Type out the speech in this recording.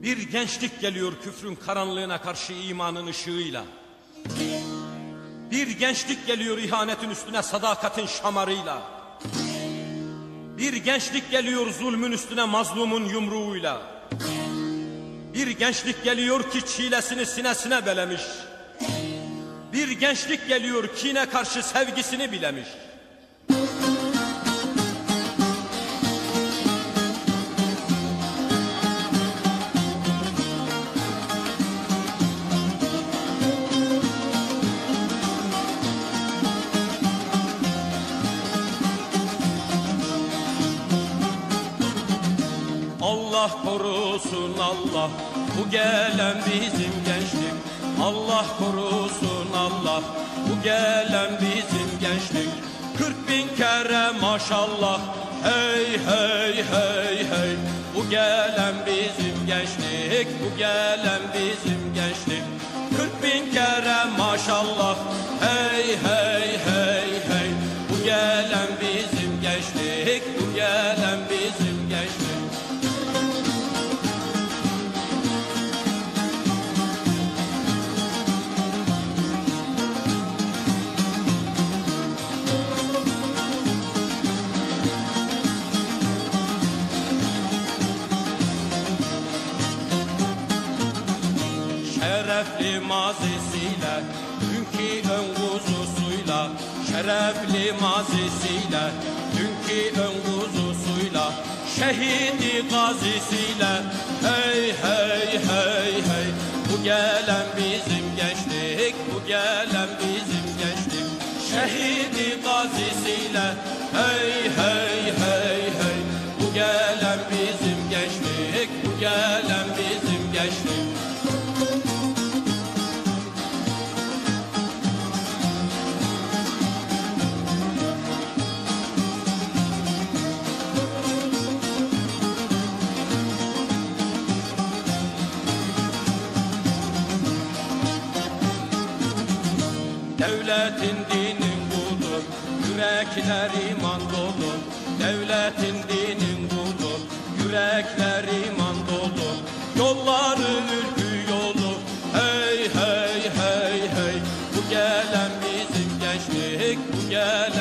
Bir gençlik geliyor küfrün karanlığına karşı imanın ışığıyla. Bir gençlik geliyor ihanetin üstüne sadakatin şamarıyla. Bir gençlik geliyor zulmün üstüne mazlumun yumruğuyla. Bir gençlik geliyor ki çilesini sinesine belemiş. Bir gençlik geliyor kine karşı sevgisini bilemiş. Allah korusun Allah, bu gelen bizim gençlik. Allah korusun Allah, bu gelen bizim gençlik. 40.000 kere maşallah, hey hey hey hey. Bu gelen bizim gençlik, bu gelen bizim gençlik. 40.000 kere maşallah, hey hey hey hey. Bu gelen bizim gençlik, bu gelen bizim gençlik. Şerefli mazisiyle, dünkü ön kuzusuyla. Şerefli mazisiyle, dünkü ön kuzusuyla. Şehidi gazisiyle, hey hey hey hey. Bu gelen bizim gençlik, bu gelen bizim gençlik. Şehidi gazisiyle, hey hey hey hey. Bu gelen bizim gençlik, bu gelen bizim gençlik. Devletin dinin kulu, yürekler iman dolu. Devletin dinin kulu, yürekler iman dolu. Yolları ülkü yolu, hey hey hey hey. Bu gelen bizim gençlik, bu gelen